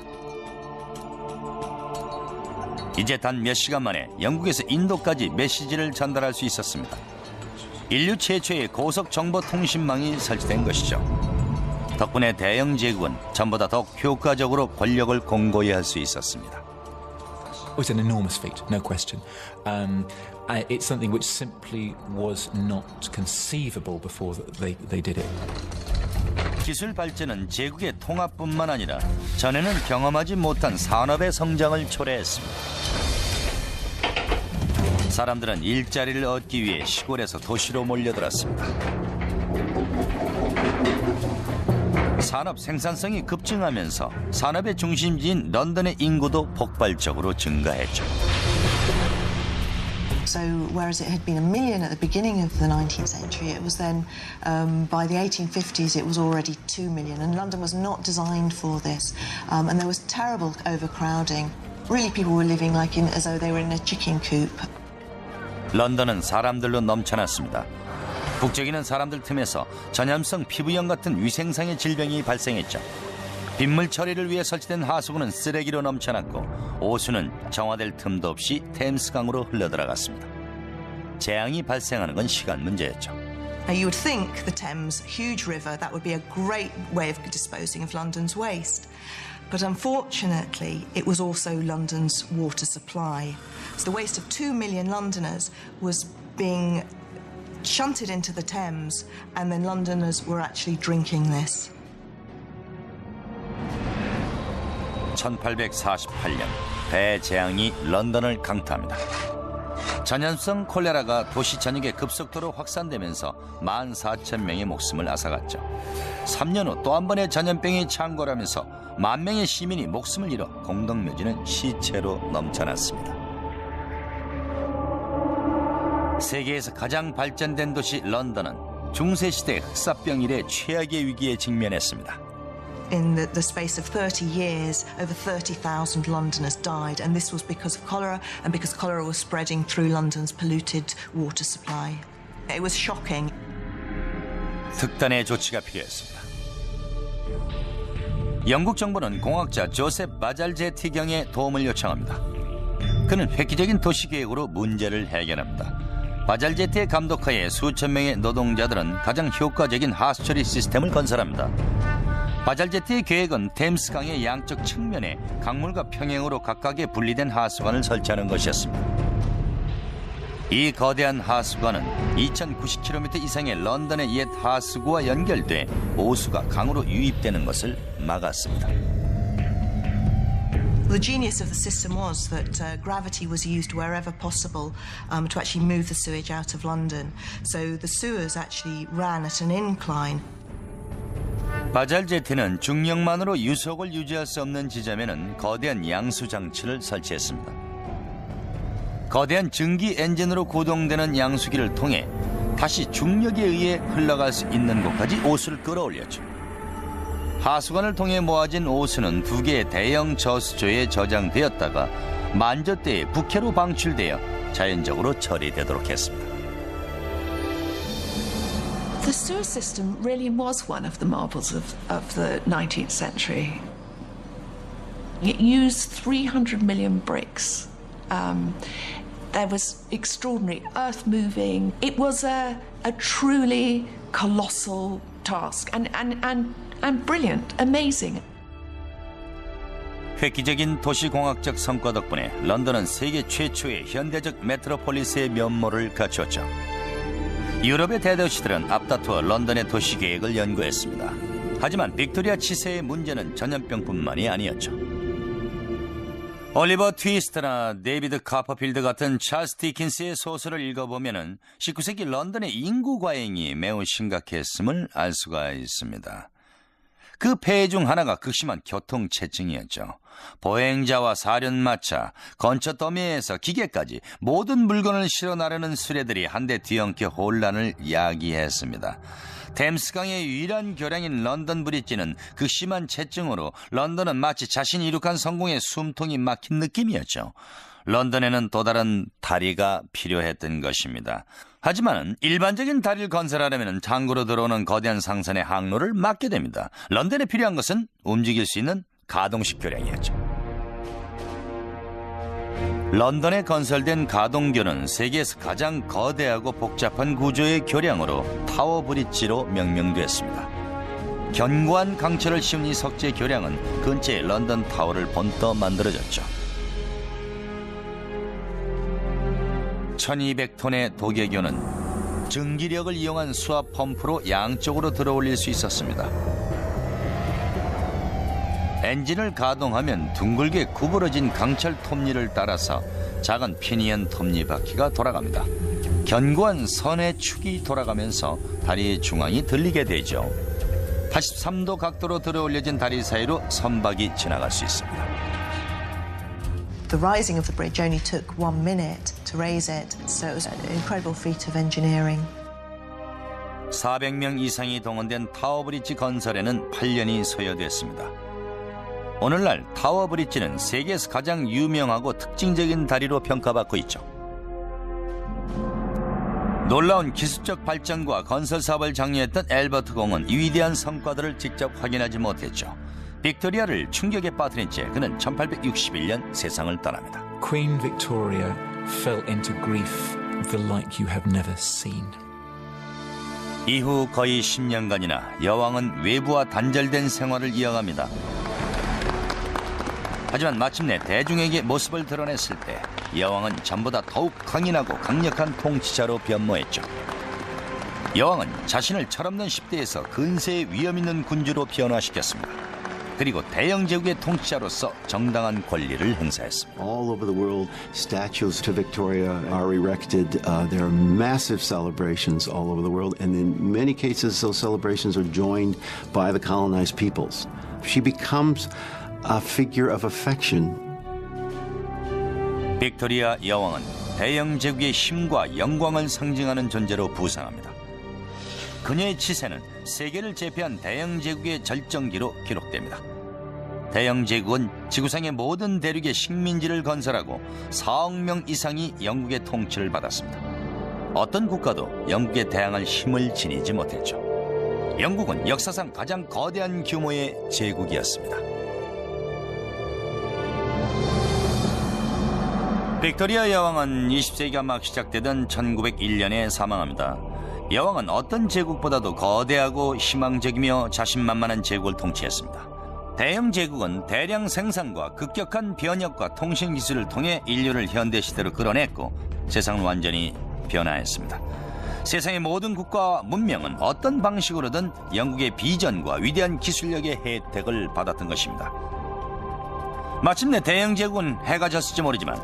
이제 단 몇 시간 만에 영국에서 인도까지 메시지를 전달할 수 있었습니다. 인류 최초의 고속 정보 통신망이 설치된 것이죠. 덕분에 대영 제국은 전보다 더욱 효과적으로 권력을 공고히 할 수 있었습니다. It was an enormous feat, no question. It's something which simply was not conceivable before they did it. 기술 발전은 제국의 통합뿐만 아니라 전에는 경험하지 못한 산업의 성장을 초래했습니다. 사람들은 일자리를 얻기 위해 시골에서 도시로 몰려들었습니다. 산업 생산성이 급증하면서 산업의 중심지인 런던의 인구도 폭발적으로 증가했죠. So whereas it had been 1 million at the beginning of the 19th century, it was then, by the 1850s, it was already 2 million. And London was not designed for this. And there was terrible overcrowding. Really, people were living as though they were in a chicken coop. 런던은 사람들로 넘쳐났습니다. 북적이는 사람들 틈에서 전염성 피부염 같은 위생상의 질병이 발생했죠. 빗물 처리를 위해 설치된 하수구는 쓰레기로 넘쳐났고 오수는 정화될 틈도 없이 템스강으로 흘러들어갔습니다. 재앙이 발생하는 건 시간 문제였죠. You would think the Thames, huge river, that would be a great way of disposing of London's waste. But unfortunately, it was also London's water supply. So the waste of 2 million Londoners was being shunted into the Thames, and then Londoners were actually drinking this. 1848년 대재앙이 런던을 강타합니다. 전염성 콜레라가 도시 전역에 급속도로 확산되면서 14,000명의 목숨을 앗아갔죠. 3년 후 또 한 번의 전염병이 창궐하면서 10,000명의 시민이 목숨을 잃어 공동묘지는 시체로 넘쳐났습니다. 세계에서 가장 발전된 도시 런던은 중세시대 흑사병 이래 최악의 위기에 직면했습니다. In the space of 30 years, over 30,000 Londoners died, and this was because of cholera, and because cholera was spreading through London's polluted water supply. It was shocking. 특단의 조치가 필요했습니다. 영국 정부는 공학자 조셉 바잘제티 경의 도움을 요청합니다. 그는 획기적인 도시계획으로 문제를 해결합니다. 바잘제티의 감독하에 수천 명의 노동자들은 가장 효과적인 하수처리 시스템을 건설합니다. 바잘제트의 계획은 템스강의 양쪽 측면에 강물과 평행으로 각각의 분리된 하수관을 설치하는 것이었습니다. 이 거대한 하수관은 2090km 이상의 런던의 옛 하수구와 연결돼 오수가 강으로 유입되는 것을 막았습니다. The genius of the system was that gravity was used wherever possible to actually move the sewage out of London. So the sewers actually ran at an incline. 바잘제트는 중력만으로 유속을 유지할 수 없는 지점에는 거대한 양수 장치를 설치했습니다. 거대한 증기 엔진으로 구동되는 양수기를 통해 다시 중력에 의해 흘러갈 수 있는 곳까지 오수를 끌어올렸죠. 하수관을 통해 모아진 오수는 2개의 대형 저수조에 저장되었다가 만저대에 부캐로 방출되어 자연적으로 처리되도록 했습니다. The sewer system really was one of the marvels of the 19th century. It used 300 million bricks. There was extraordinary earth moving. It was a truly colossal task and brilliant, amazing. 획기적인 도시공학적 성과 덕분에 런던은 세계 최초의 현대적 메트로폴리스의 면모를 갖추었죠. 유럽의 대도시들은 앞다투어 런던의 도시계획을 연구했습니다. 하지만 빅토리아 치세의 문제는 전염병뿐만이 아니었죠. 올리버 트위스트나 데이비드 카퍼필드 같은 찰스 디킨스의 소설을 읽어보면 19세기 런던의 인구 과잉이 매우 심각했음을 알 수가 있습니다. 그 폐해 중 하나가 극심한 교통체증이었죠. 보행자와 사륜마차, 건처 더미에서 기계까지 모든 물건을 실어 나르는 수레들이 한데 뒤엉켜 혼란을 야기했습니다. 템스강의 유일한 교량인 런던 브릿지는 극심한 체증으로 런던은 마치 자신이 이룩한 성공의 숨통이 막힌 느낌이었죠. 런던에는 또 다른 다리가 필요했던 것입니다. 하지만 일반적인 다리를 건설하려면 항구로 들어오는 거대한 상선의 항로를 막게 됩니다. 런던에 필요한 것은 움직일 수 있는 가동식 교량이었죠. 런던에 건설된 가동교는 세계에서 가장 거대하고 복잡한 구조의 교량으로 타워 브릿지로 명명됐습니다. 견고한 강철을 씌운 이 석재 교량은 근처의 런던 타워를 본떠 만들어졌죠. 1200톤의 도개교는 증기력을 이용한 수압 펌프로 양쪽으로 들어올릴 수 있었습니다. 엔진을 가동하면 둥글게 구부러진 강철 톱니를 따라서 작은 피니언 톱니 바퀴가 돌아갑니다. 견고한 선의 축이 돌아가면서 다리의 중앙이 들리게 되죠. 83도 각도로 들어올려진 다리 사이로 선박이 지나갈 수 있습니다. The rising of the bridge only took 1 minute to raise it, so it was an incredible feat of engineering. 400명 이상이 동원된 타워 브릿지 건설에는 8년이 소요됐습니다. 오늘날 타워 브릿지는 세계에서 가장 유명하고 특징적인 다리로 평가받고 있죠. 놀라운 기술적 발전과 건설 사업을 장려했던 엘버트 공은 이 위대한 성과들을 직접 확인하지 못했죠. 빅토리아를 충격에 빠뜨린 채 그는 1861년 세상을 떠납니다. Queen Victoria fell into grief the like you have never seen. 이후 거의 10년간이나 여왕은 외부와 단절된 생활을 이어갑니다. 하지만 마침내 대중에게 모습을 드러냈을 때 여왕은 전보다 더욱 강인하고 강력한 통치자로 변모했죠. 여왕은 자신을 철없는 10대에서 근세의 위험 있는 군주로 변화시켰습니다. 그리고 대영 제국의 통치자로서 정당한 권리를 행사했습니다. All over the world, statues to Victoria are erected. There are massive celebrations all over the world, and in many cases, those celebrations are joined by the colonized peoples. She becomes a figure of affection. 빅토리아 여왕은 대영 제국의 힘과 영광을 상징하는 존재로 부상합니다. 그녀의 치세는 세계를 제패한 대영 제국의 절정기로 기록됩니다. 대영 제국은 지구상의 모든 대륙의 식민지를 건설하고 4억 명 이상이 영국의 통치를 받았습니다. 어떤 국가도 영국에 대항할 힘을 지니지 못했죠. 영국은 역사상 가장 거대한 규모의 제국이었습니다. 빅토리아 여왕은 20세기가 막 시작되던 1901년에 사망합니다. 여왕은 어떤 제국보다도 거대하고 희망적이며 자신만만한 제국을 통치했습니다. 대영 제국은 대량 생산과 급격한 변혁과 통신 기술을 통해 인류를 현대 시대로 끌어냈고 세상은 완전히 변화했습니다. 세상의 모든 국가와 문명은 어떤 방식으로든 영국의 비전과 위대한 기술력의 혜택을 받았던 것입니다. 마침내 대영 제국은 해가 졌을지 모르지만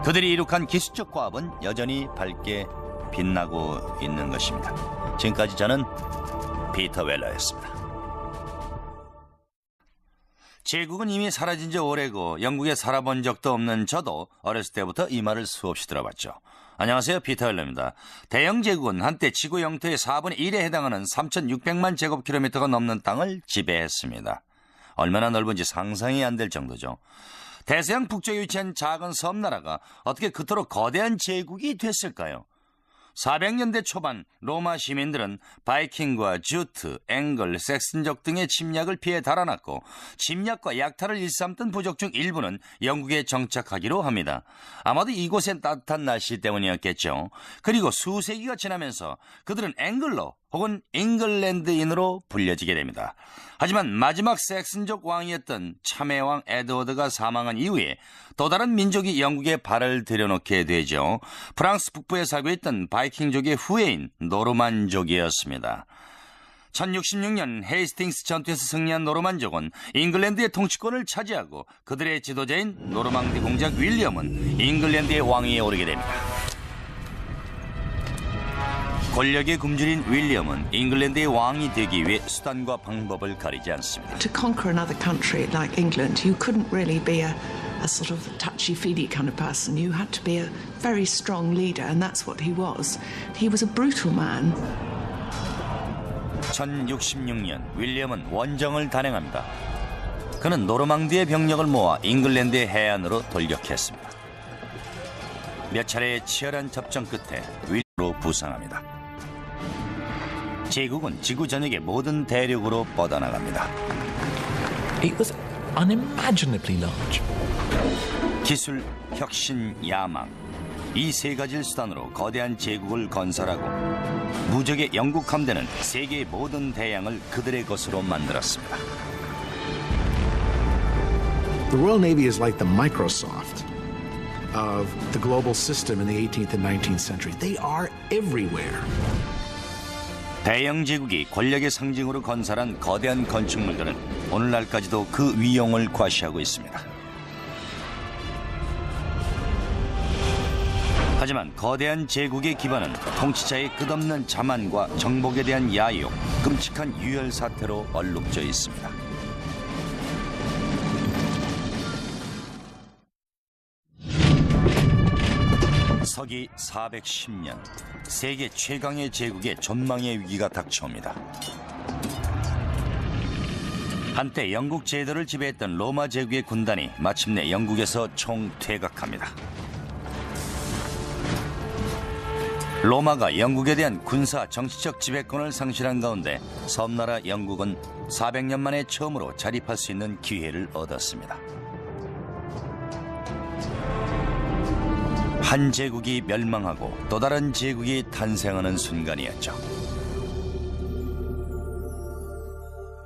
그들이 이룩한 기술적 과업은 여전히 밝게 빛나고 있는 것입니다. 지금까지 저는 피터 웰러였습니다. 제국은 이미 사라진 지 오래고 영국에 살아본 적도 없는 저도 어렸을 때부터 이 말을 수없이 들어봤죠. 안녕하세요, 피터 웰러입니다. 대영 제국은 한때 지구 영토의 4분의 1에 해당하는 3,600만 제곱킬로미터가 넘는 땅을 지배했습니다. 얼마나 넓은지 상상이 안 될 정도죠. 대서양 북쪽에 위치한 작은 섬나라가 어떻게 그토록 거대한 제국이 됐을까요? 400년대 초반 로마 시민들은 바이킹과 주트, 앵글, 섹슨족 등의 침략을 피해 달아났고 침략과 약탈을 일삼던 부족 중 일부는 영국에 정착하기로 합니다. 아마도 이곳의 따뜻한 날씨 때문이었겠죠. 그리고 수세기가 지나면서 그들은 앵글로 혹은 잉글랜드인으로 불려지게 됩니다. 하지만 마지막 섹슨족 왕이었던 참외왕 에드워드가 사망한 이후에 또 다른 민족이 영국에 발을 들여놓게 되죠. 프랑스 북부에 살고 있던 바이킹족의 후예인 노르만족이었습니다. 1066년 헤이스팅스 전투에서 승리한 노르만족은 잉글랜드의 통치권을 차지하고 그들의 지도자인 노르망디 공작 윌리엄은 잉글랜드의 왕위에 오르게 됩니다. 권력의 굶주린 윌리엄은 잉글랜드의 왕이 되기 위해 수단과 방법을 가리지 않습니다. To conquer another country like England, you couldn't really be a sort of touchy-feely kind of person. You had to be a very strong leader, and that's what he was. He was a brutal man. 1066년 윌리엄은 원정을 단행합니다. 그는 노르망디의 병력을 모아 잉글랜드의 해안으로 돌격했습니다. 몇 차례의 치열한 접전 끝에 윌리엄으로 부상합니다. 제국은 지구 전역의 모든 대륙으로 뻗어나갑니다. It was unimaginably large. 기술, 혁신, 야망, 이 세 가지를 수단으로 거대한 제국을 건설하고 무적의 영국 함대는 세계의 모든 대양을 그들의 것으로 만들었습니다. The Royal Navy is like the Microsoft of the global system in the 18th and 19th century. They are everywhere. 대영 제국이 권력의 상징으로 건설한 거대한 건축물들은 오늘날까지도 그 위용을 과시하고 있습니다. 하지만 거대한 제국의 기반은 통치자의 끝없는 자만과 정복에 대한 야욕, 끔찍한 유혈 사태로 얼룩져 있습니다. 서기 410년 세계 최강의 제국의 전망의 위기가 닥쳐옵니다. 한때 영국 제도를 지배했던 로마 제국의 군단이 마침내 영국에서 총퇴각합니다. 로마가 영국에 대한 군사 정치적 지배권을 상실한 가운데 섬나라 영국은 400년 만에 처음으로 자립할 수 있는 기회를 얻었습니다. 한 제국이 멸망하고 또 다른 제국이 탄생하는 순간이었죠.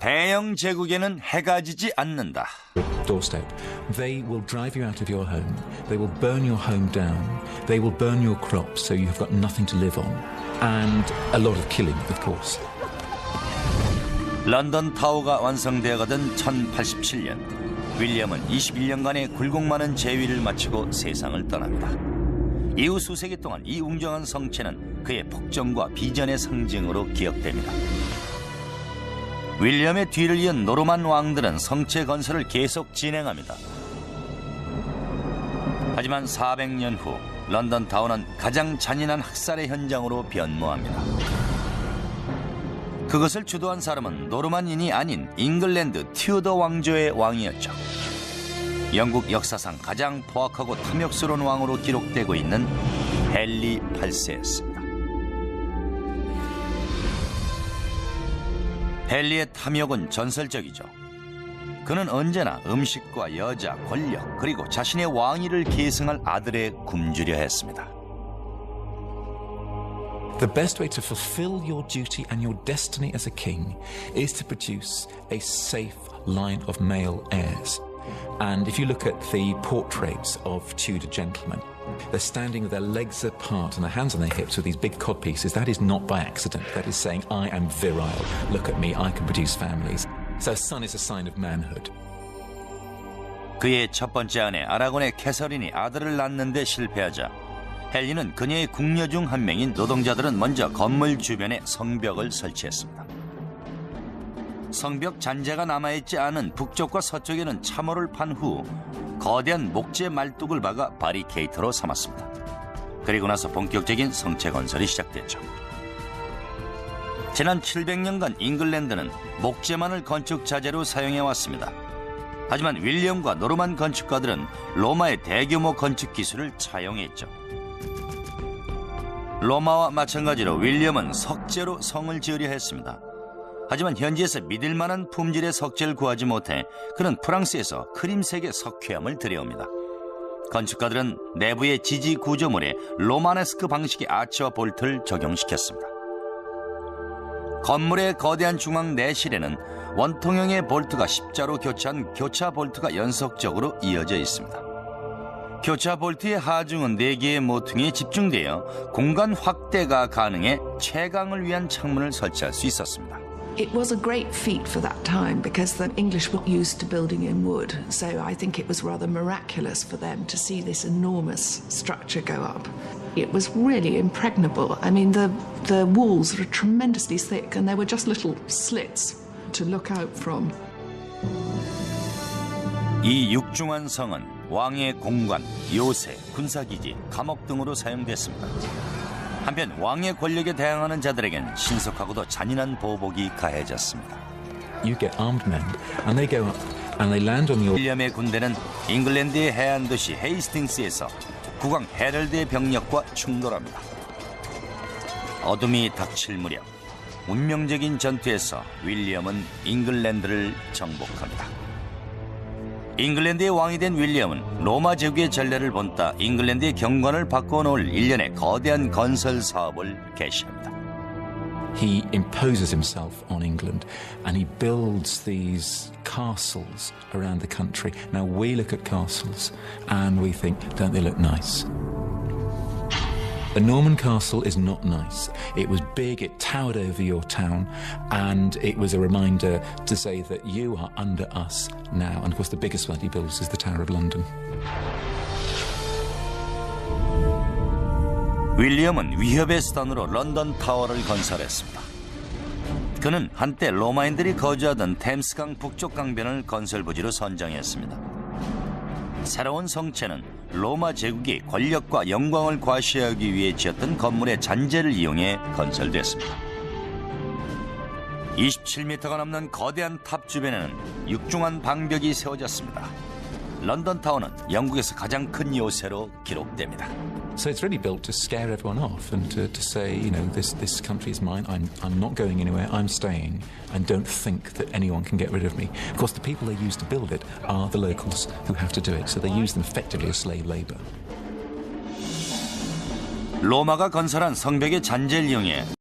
대영 제국에는 해가 지지 않는다. Doorstep. They will drive you out of your home. They will burn your home down. They will burn your crops so you have got nothing to live on. And a lot of killing, of course. 런던 타워가 완성되어가던 1087년 윌리엄은 21년간의 굴곡 많은 재위를 마치고 세상을 떠납니다. 이후 수세기 동안 이 웅장한 성체는 그의 폭정과 비전의 상징으로 기억됩니다. 윌리엄의 뒤를 이은 노르만 왕들은 성체 건설을 계속 진행합니다. 하지만 400년 후 런던 타워는 가장 잔인한 학살의 현장으로 변모합니다. 그것을 주도한 사람은 노르만인이 아닌 잉글랜드 튜어더 왕조의 왕이었죠. 영국 역사상 가장 포악하고 탐욕스러운 왕으로 기록되고 있는 헨리 8세였습니다. 헨리의 탐욕은 전설적이죠. 그는 언제나 음식과 여자, 권력, 그리고 자신의 왕위를 계승할 아들에 굶주려 했습니다. The best way to fulfill your duty and your destiny as a king is to produce a safe line of male heirs. And if you look at the portraits of Tudor gentlemen, they're standing with their legs apart and their hands on their hips with these big codpieces. That is not by accident. That is saying, I am virile. Look at me, I can produce families. So son is a sign of manhood. 그의 첫 번째 아내 아라곤의 캐서린이 아들을 낳는데 실패하자 헨리는 그녀의 궁녀 중 한 명인 노동자들은 먼저 건물 주변에 성벽을 설치했습니다. 성벽 잔재가 남아있지 않은 북쪽과 서쪽에는 참호를 판 후 거대한 목재 말뚝을 박아 바리케이트로 삼았습니다. 그리고 나서 본격적인 성체 건설이 시작됐죠. 지난 700년간 잉글랜드는 목재만을 건축 자재로 사용해왔습니다. 하지만 윌리엄과 노르만 건축가들은 로마의 대규모 건축 기술을 차용했죠. 로마와 마찬가지로 윌리엄은 석재로 성을 지으려 했습니다. 하지만 현지에서 믿을 만한 품질의 석재를 구하지 못해 그는 프랑스에서 크림색의 석회암을 들여옵니다. 건축가들은 내부의 지지 구조물에 로마네스크 방식의 아치와 볼트를 적용시켰습니다. 건물의 거대한 중앙 내실에는 원통형의 볼트가 십자로 교차한 교차 볼트가 연속적으로 이어져 있습니다. 교차 볼트의 하중은 4개의 모퉁이에 집중되어 공간 확대가 가능해 채광을 위한 창문을 설치할 수 있었습니다. It was a great feat for that time because the English were used to building in wood, so I think it was rather miraculous for them to see this enormous structure go up. It was really impregnable. I mean, the walls were tremendously thick and there were just little slits to look out from. 이 육중한 성은 왕의 공관, 요새, 군사기지, 감옥 등으로 사용됐습니다. 한편 왕의 권력에 대항하는 자들에겐 신속하고도 잔인한 보복이 가해졌습니다. You get armed men and they go up and they land on your... 윌리엄의 군대는 잉글랜드의 해안 도시 헤이스팅스에서 국왕 헤럴드의 병력과 충돌합니다. 어둠이 닥칠 무렵 운명적인 전투에서 윌리엄은 잉글랜드를 정복합니다. 잉글랜드의 왕이 된 윌리엄은 로마 제국의 전례를 본따 잉글랜드의 경관을 바꿔놓을 일련의 거대한 건설 사업을 개시합니다. He imposes himself on England and he builds these castles around the country. Now we look at castles and we think, don't they look nice? A Norman castle is not nice. It was big, it towered over your town, and it was a reminder to say that you are under us now. And of course the biggest one he builds is the Tower of London. 윌리엄은 위협의 수단으로 런던 타워를 건설했습니다. 그는 한때 로마인들이 거주하던 템스강 북쪽 강변을 건설 부지로 선정했습니다. 새로운 성체는 로마 제국이 권력과 영광을 과시하기 위해 지었던 건물의 잔재를 이용해 건설됐습니다. 27m가 넘는 거대한 탑 주변에는 육중한 방벽이 세워졌습니다. 런던 타워는 영국에서 가장 큰 요새로 기록됩니다. So it's really built to scare everyone off and to say, you know, this country is mine, I'm not going anywhere, I'm staying, and don't think that anyone can get rid of me. Of course, the people they use to build it are the locals who have to do it, so they use them effectively as slave labor. 로마가 건설한 성벽의 잔재를 이용해